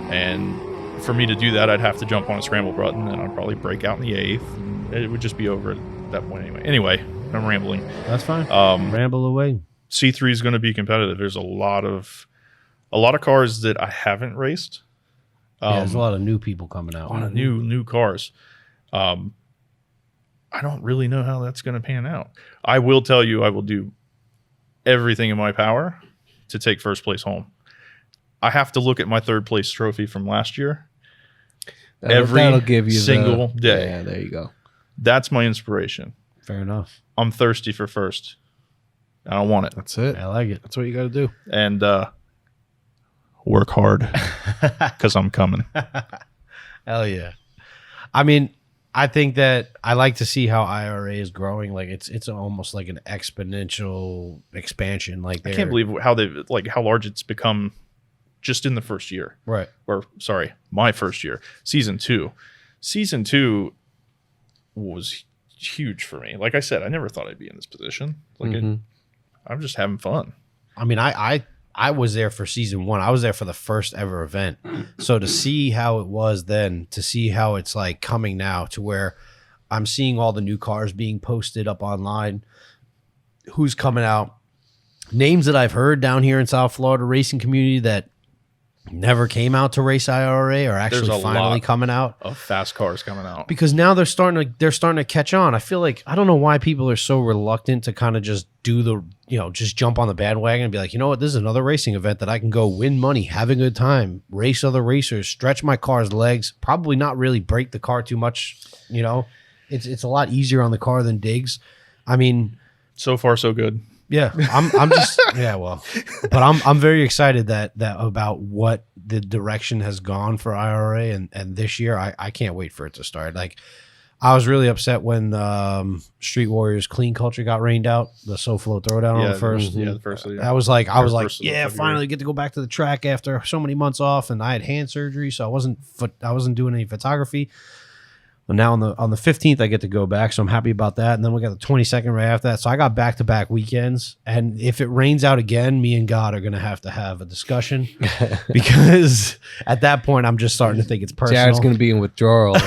And for me to do that, I'd have to jump on a scramble button, and I'd probably break out in the 8th. And it would just be over at that point anyway. Anyway, I'm rambling. That's fine. Um, Ramble away. C3 is going to be competitive. There's a lot of cars that I haven't raced. Yeah, there's a lot of new people coming out. A lot of new cars. I don't really know how that's going to pan out. I will tell you, I will do everything in my power to take first place home. I have to look at my 3rd place trophy from last year. That'll give you single day. Yeah, there you go. That's my inspiration. Fair enough. I'm thirsty for first. I don't want it. That's it. I like it. That's what you got to do. And work hard because I'm coming. Hell yeah. I mean, I think that I like to see how IRA is growing. Like it's almost like an exponential expansion. Like I can't believe how large it's become just in the first year. right. Or sorry, my first year, season 2. Season 2 was huge for me. Like I said, I never thought I'd be in this position. Like I'm just having fun. I mean, I was there for season 1. I was there for the first ever event. So to see how it was then, to see how it's like coming now to where I'm seeing all the new cars being posted up online, who's coming out, names that I've heard down here in South Florida racing community that never came out to race IRA are actually There's a finally lot coming out. Of fast cars coming out. Because now they're starting to catch on. I feel like I don't know why people are so reluctant to kind of just do just jump on the bandwagon and be like, you know what, this is another racing event that I can go win money, have a good time, race other racers, stretch my car's legs, probably not really break the car too much. It's a lot easier on the car than digs. I mean, So far, so good. yeah, I'm just but I'm very excited that about what the direction has gone for IRA and this year I can't wait for it to start. Like I was really upset when Street Warriors Clean Culture got rained out, the SoFlo throwdown on the first. the first. I was like, first of yeah, February. finally get to go back to the track after so many months off, and I had hand surgery, so I wasn't doing any photography. But now on the 15th, I get to go back, so I'm happy about that. And then we got the 22nd right after that. So I got back-to-back weekends. And if it rains out again, me and God are going to have a discussion because at that point, I'm just starting to think it's personal. Jared's going to be in withdrawal.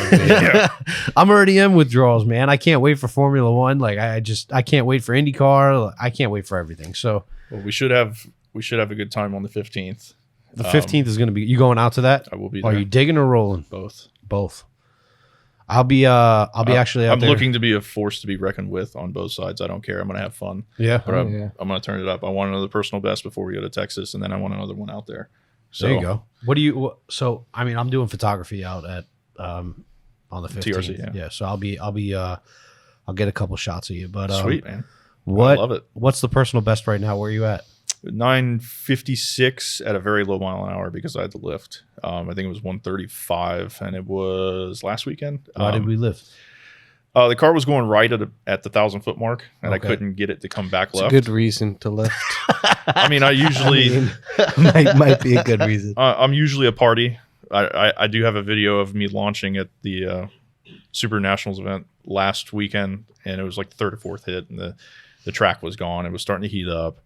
I'm already in withdrawals, man. I can't wait for Formula One. Like I can't wait for IndyCar. I can't wait for everything. So Well, we should have a good time on the 15th. the 15th is going to be. You going out to that? I will be Are there. you digging or rolling? Both. Both. I'll be actually out I'm there. looking to be a force to be reckoned with on both sides. I don't care. I'm going to have fun. Yeah. But Oh, yeah. I'm going to turn it up. I want another personal best before we go to Texas, and then I want another one out there. So There you go. What do you? So I mean, I'm doing photography out at on the 15th. TRC, yeah. So I'll get a couple shots of you. But sweet, man. What? I love it. What's the personal best right now? Where are you at? 956 at a very low mile an hour because I had to lift. I think it was 135, and it was last weekend. Why did we lift? The car was going right at the 1,000-foot mark, and I Okay. couldn't get it to come back It's a left. good reason to lift. I mean, I usually might be a good reason. I'm usually a party. I do have a video of me launching at the Super Nationals event last weekend, and it was like the third or fourth hit, and the track was gone. It was starting to heat up.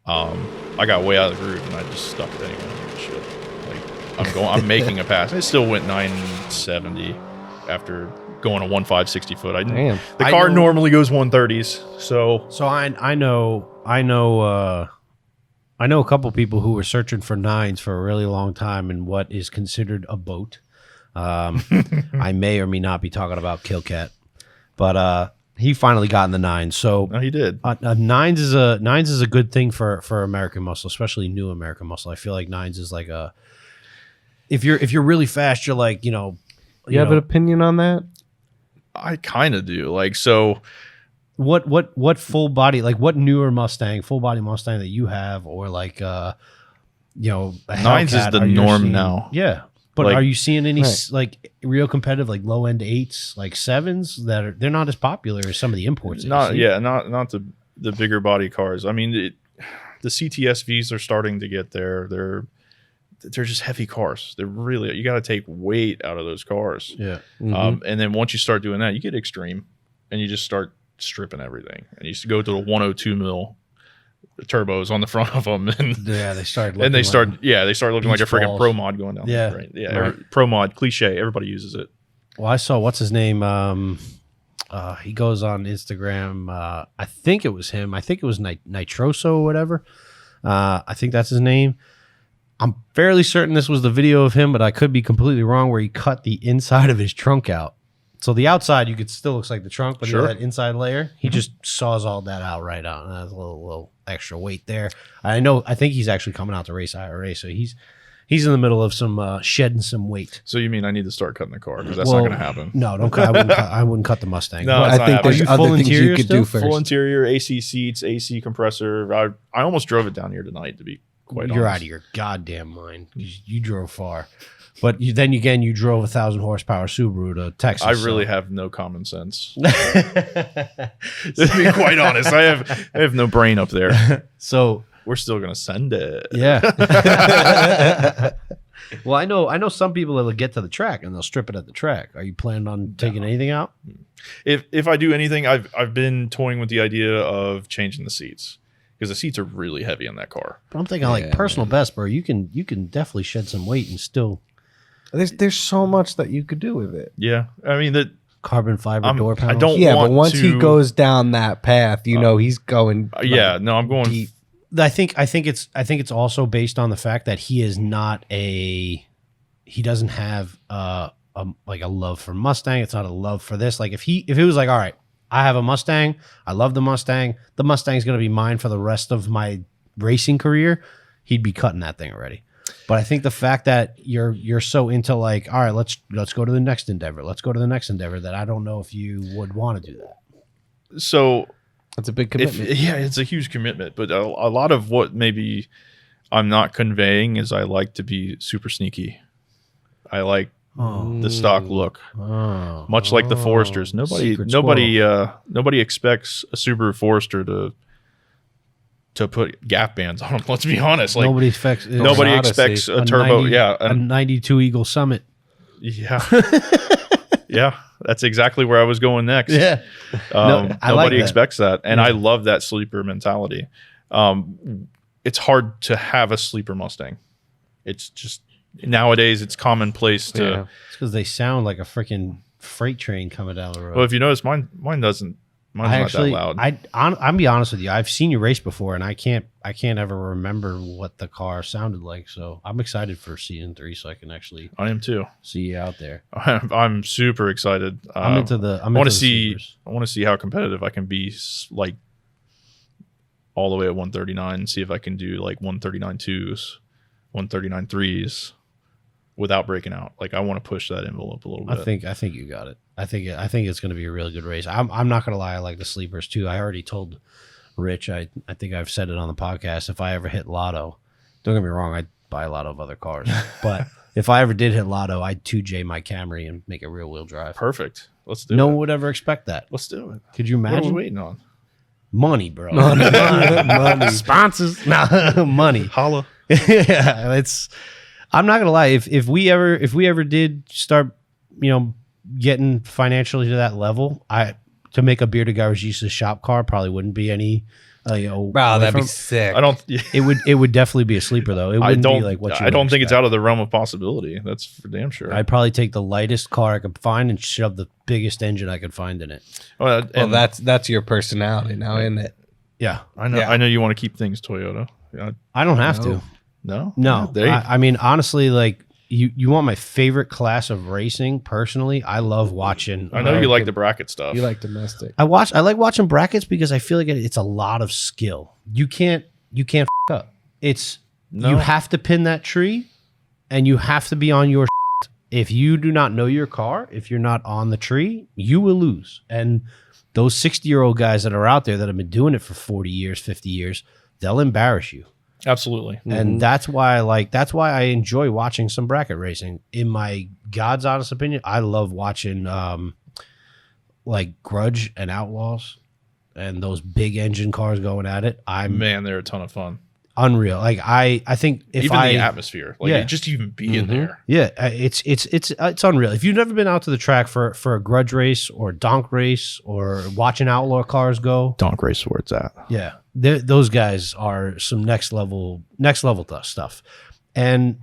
I got way out of the groove, and I just stuck it anyway. Shit, like I'm making a pass. I still went 970 after going a 1.560 foot. Damn. The I car know- normally goes 130s, so So I know a couple people who were searching for nines for a really long time in what is considered a boat. I may or may not be talking about Killcat, but he finally got in the nines. So no, he did. nines is a good thing for American muscle, especially new American muscle. I feel like nines is like a if you're really fast, you're like You have an opinion on that? I kind of do. Like, so what full body, like what newer Mustang, full body Mustang that you have, or like a Nines is Hellcat, the are you norm seeing- now. Yeah, but Like- are you seeing any Right. like real competitive, like low end eights, like sevens that they're not as popular as some of the imports? that you see? not the bigger body cars. I mean, the CTSVs are starting to get there. They're just heavy cars. They're really, you got to take weight out of those cars. Yeah. And then once you start doing that, you get extreme, and you just start stripping everything. And you just go to the 102 mil turbos on the front of them, and Yeah, they start. and they looking start looking like a beach freaking balls. pro mod going down. Yeah. Right. Yeah. Right. Pro mod cliche. Everybody uses it. Well, I saw what's his name. He goes on Instagram. I think it was him. I think it was Nitroso or whatever. I think that's his name. I'm fairly certain this was the video of him, but I could be completely wrong. Where he cut the inside of his trunk out, so the outside you could still looks like the trunk, but Sure. that inside layer, he just saws all that out right out, and that's a little extra weight there. I think he's actually coming out to race IRA, so he's in the middle of some shedding some weight. So you mean I need to start cutting the car because that's Well, not going to happen. No, don't cut. I wouldn't cut the Mustang. No, But it's I not think happening. there's Are you other full things you interior could still? do first. Full interior, AC seats, AC compressor. I almost drove it down here tonight, to be quite You're honest. out of your goddamn mind. You drove far, but then again, you drove 1,000 horsepower Subaru to Texas. I really have no common sense. To be quite honest, I have no brain up there. So We're still gonna send it. yeah. Well, I know some people that'll get to the track and they'll strip it at the track. Are you planning on taking anything out? If I do anything, I've been toying with the idea of changing the seats because the seats are really heavy in that car. But I'm thinking like Yeah, personal best, bro. You can definitely shed some weight and still There's so much that you could do with it. Yeah, I mean that. carbon fiber door I panels. don't Yeah, want but once he to- goes down that path, he's going. Yeah, no, I'm going. deep. I think it's also based on the fact that he doesn't have like a love for Mustang. It's not a love for this. Like if it was like, all right, I have a Mustang, I love the Mustang is going to be mine for the rest of my racing career, he'd be cutting that thing already. But I think the fact that you're so into like, all right, let's go to the next endeavor, that I don't know if you would want to do that. So That's a big commitment. it's a huge commitment. But a lot of what maybe I'm not conveying is I like to be super sneaky. I like the stock look, much like the Foresters. Nobody expects a Subaru Forester to put gap bands on them. Let's be honest. Like Nobody expects expects a turbo. 90 Yeah, a 92 Eagle Summit. yeah, yeah. That's exactly where I was going next. Yeah. No, I like Nobody that. expects that, and I love that sleeper mentality. It's hard to have a sleeper Mustang. It's just nowadays it's commonplace to. Yeah. It's because they sound like a freaking freight train coming down the road. Well, if you notice, mine doesn't. Mine's not that loud. I'll be honest with you. I've seen you race before, and I can't ever remember what the car sounded like. So I'm excited for season 3, so I can actually I am too. see you out there. I'm super excited. I'm into the. I want to see how competitive I can be, like all the way at 139. See if I can do like 139.2s, 139 threes without breaking out. Like I want to push that envelope a little bit. I think you got it. I think it's going to be a really good race. I'm not going to lie. I like the sleepers too. I already told Rich. I think I've said it on the podcast. If I ever hit lotto, don't get me wrong, I'd buy a lot of other cars. But if I ever did hit lotto, I'd 2J my Camry and make it rear wheel drive. Perfect. Let's do it. No one would ever expect that. Let's do it. Could you What are we imagine? waiting on? Money, bro. Money. Sponsors. No, money. Holla. Yeah, it's. I'm not gonna lie. If we ever did start, getting financially to that level, to make a Bearded Garagistas shop car probably wouldn't be any. Bro, that'd be sick. I don't. It would definitely be a sleeper though. It wouldn't be like what you I don't would think it's expect. out of the realm of possibility. That's for damn sure. I'd probably take the lightest car I could find and shove the biggest engine I could find in it. Well, that's your personality now, isn't it? Yeah, I know. Yeah. I know you want to keep things Toyota. Yeah. I don't have to. No. No, There you- I mean honestly, like you want my favorite class of racing. Personally, I love watching. I know you like the bracket stuff. You like domestic. I like watching brackets because I feel like it's a lot of skill. You can't f up. It's No. you have to pin that tree, and you have to be on your. If you do not know your car, if you're not on the tree, you will lose. And those 60-year-old guys that are out there that have been doing it for 40 years, 50 years, they'll embarrass you. Absolutely. And that's why I enjoy watching some bracket racing. In my God's honest opinion, I love watching like Grudge and Outlaws and those big engine cars going at it. I'm Man, they're a ton of fun. unreal. Like I think if Even I the atmosphere, like Yeah. just even being there. yeah, it's unreal. If you've never been out to the track for a Grudge race or a Donk race or watching Outlaw cars go, Donk race where it's at. yeah, those guys are some next level stuff, and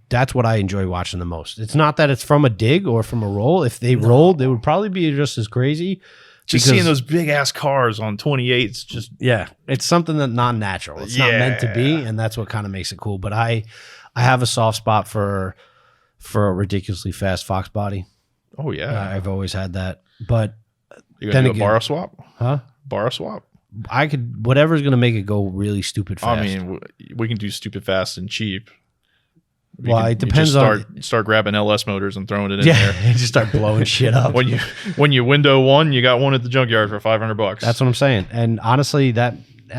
that's what I enjoy watching the most. It's not that it's from a dig or from a roll. If they rolled, they would probably be just as crazy. Just because- seeing those big ass cars on 28s, just Yeah, it's something that non-natural. It's not meant to be, Yeah. and that's what kind of makes it cool. But I have a soft spot for a ridiculously fast Fox body. oh yeah. I've always had that. But You then gonna do a again- bar swap? huh? Bar swap? I could whatever's gonna make it go really stupid fast. I mean, we can do stupid fast and cheap. We Well, can- it depends you on- just start grabbing LS motors and throwing it in yeah, there. just start blowing shit up. When you window one, you got one at the junkyard for $500. That's what I'm saying. And honestly, that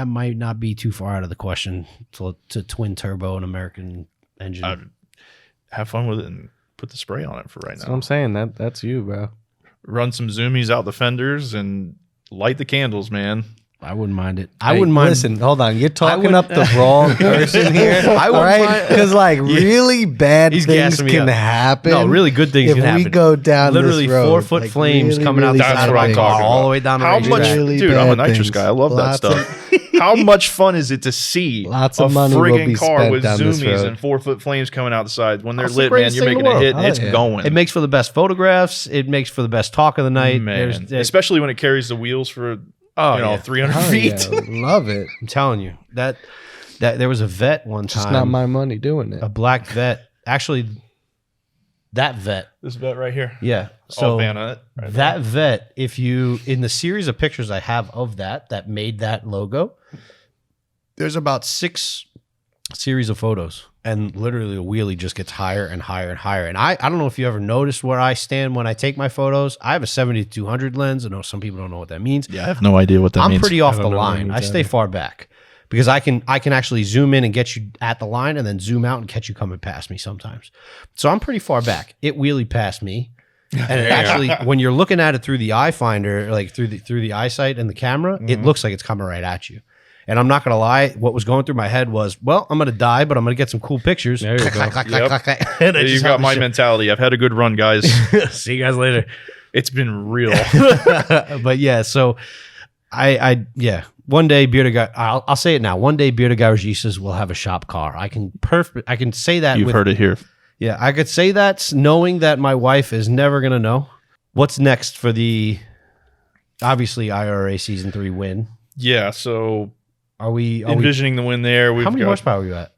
might not be too far out of the question to twin turbo an American engine. I'd have fun with it and put the spray on it for right That's what now. I'm saying. That's you, bro. Run some zoomies out the fenders and light the candles, man. I wouldn't mind it. Hey, I wouldn't mind. Listen, hold on. You're talking wouldn't- up the wrong person here. I all wouldn't right? mind- Because really bad He's things gassing me can up. happen. No, really good things if can we happen. go down Literally this road, 4-foot flames coming out the That's side of what my I'm car talking all about. the way down the How racetrack. much, Really dude? I'm a bad nitrous things. guy. I love Lots that stuff. How much fun is it to see Lots a of money will friggin' be car spent with down this zoomies road. and 4-foot flames coming out the side? When they're That's the lit, man, greatest you're thing in making the a hit. world. It's Oh, yeah. going. It makes for the best photographs. It makes for the best talk of the night. Man, There's- especially when it carries the wheels for yeah. 300 Oh, feet. yeah, love it. I'm telling you that there was a vet one time. Just not my money doing it. a black vet. Actually, that vet. This vet right here. Yeah. So So fan on it. Right that vet, if you in the series of pictures I have of that made that logo, there's about 6 series of photos, and literally a wheelie just gets higher and higher and higher. And I don't know if you ever noticed where I stand when I take my photos. I have a 70-200 lens. I know some people don't know what that means. Yeah, I have no idea what that I'm means. pretty off I the don't know what it line. means I stay either. far back because I can actually zoom in and get you at the line, and then zoom out and catch you coming past me sometimes. So I'm pretty far back. It wheelie past me, and it actually, when you're looking at it through the eye finder, like through the eyesight and the camera, it looks like it's coming right at you. And I'm not gonna lie, what was going through my head was, well, I'm gonna die, but I'm gonna get some cool pictures. There you go. And I You've just got have my the mentality. I've had a good run, guys. shit. See you guys later. It's been real. But yeah, so I one day I'll say it now. One day Bearded Garagistas will have a shop car. I can say that You've with, heard it here. Yeah, I could say that knowing that my wife is never gonna know. What's next for the obviously IRRA season 3 win? Yeah, so Are we envisioning the win there. We've how many got, horsepower are you at?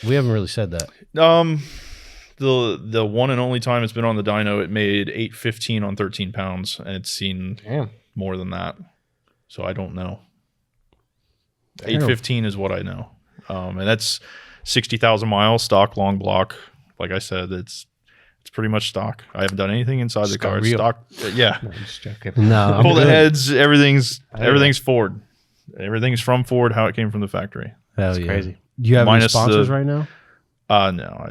We haven't really said that. The one and only time it's been on the dyno, it made 815 on 13 pounds, and it's seen Damn. more than that. So I don't know. Damn. 815 is what I know, and that's 60,000 miles, stock, long block. Like I said, it's pretty much stock. I haven't done anything inside the car. It's real. stock. Yeah. No, I'm just joking. No, Pull the good. heads. Everything's Ford. Everything's from Ford. How it came from the factory. Hell That's yeah. crazy. Do you have any Minus sponsors the- right now? No.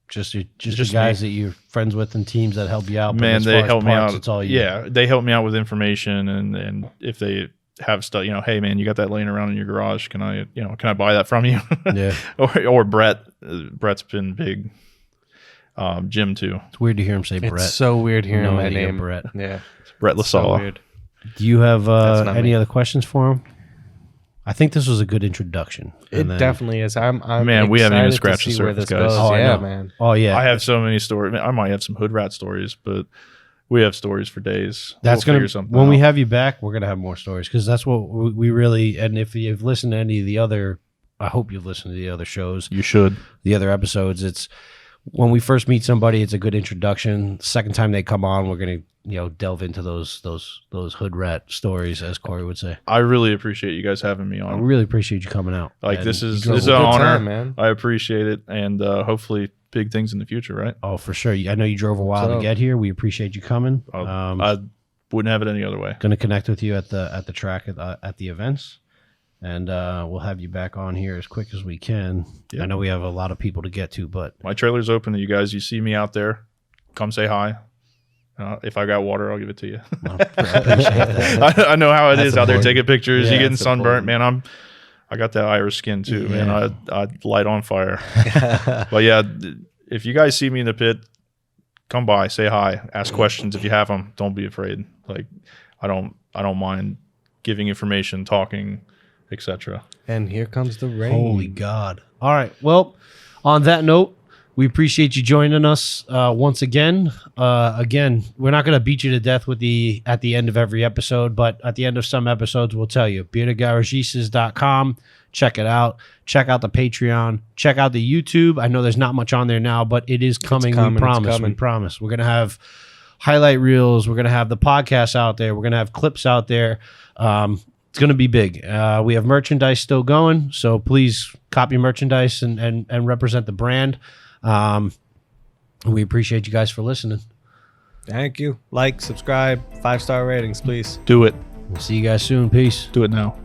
Just the Just guys me. that you're friends with and teams that help you out. but Man, as they far as help me parts, out. It's all you. Yeah, they help me out with information, and if they have stuff, hey man, you got that laying around in your garage? Can I buy that from you? Yeah. or Brett. Brett's been big. Jim too. It's weird to hear him say It's Brett. so weird hearing Knowing my that you're name. Brett. Yeah. Brett So Lasala. weird. Do you have That's not any me. other questions for him? I think this was a good introduction. It And then- definitely is. I'm Man, we haven't even excited to scratched the see where surface, this guys. goes. Oh, I yeah, know. man. Oh yeah, I have so many stories. I might have some hood rat stories, but we have stories for days. That's We'll gonna figure something when we out. have you back, we're gonna have more stories because that's what we really. And if you've listened to any of the other, I hope you've listened to the other shows, You should. the other episodes. It's when we first meet somebody, it's a good introduction. Second time they come on, we're gonna delve into those hood rat stories, as Cory would say. I really appreciate you guys having me I on. really appreciate you coming out. Like And this is you drove an a- Good honor, time, man. I appreciate it, and hopefully big things in the future. Right? Oh, for sure. I know you drove a while to So- get here. We appreciate you coming. I wouldn't have it any other way. Going to connect with you at the track at the events, and we'll have you back on here as quick as we can. Yeah. I know we have a lot of people to get to, but My trailer's open to you guys. You see me out there, come say hi. If I got water, I'll give it to you. I appreciate that. I know how it is That's out there important. taking pictures. Yeah, you getting that's sunburnt, important. man. I got that Irish skin too, Yeah. man. I light on fire. But yeah, if you guys see me in the pit, come by, say hi, ask questions if you have them. Don't be afraid. Like I don't mind giving information, talking, etc. And here comes the rain. Holy God! All right. Well, on that note, we appreciate you joining us once again. Again, we're not going to beat you to death with at the end of every episode, but at the end of some episodes, we'll tell you. beardedgaragistas.com. Check it out. Check out the Patreon. Check out the YouTube. I know there's not much on there now, but it is coming. coming, We it's promise. We coming. promise. We're going to have highlight reels. We're going to have the podcasts out there. We're going to have clips out there. It's going to be big. We have merchandise still going, so please copy merchandise and represent the brand. We appreciate you guys for listening. Thank you. Like, subscribe, 5-star ratings, please. Do it. We'll see you guys soon. Peace. Do it now.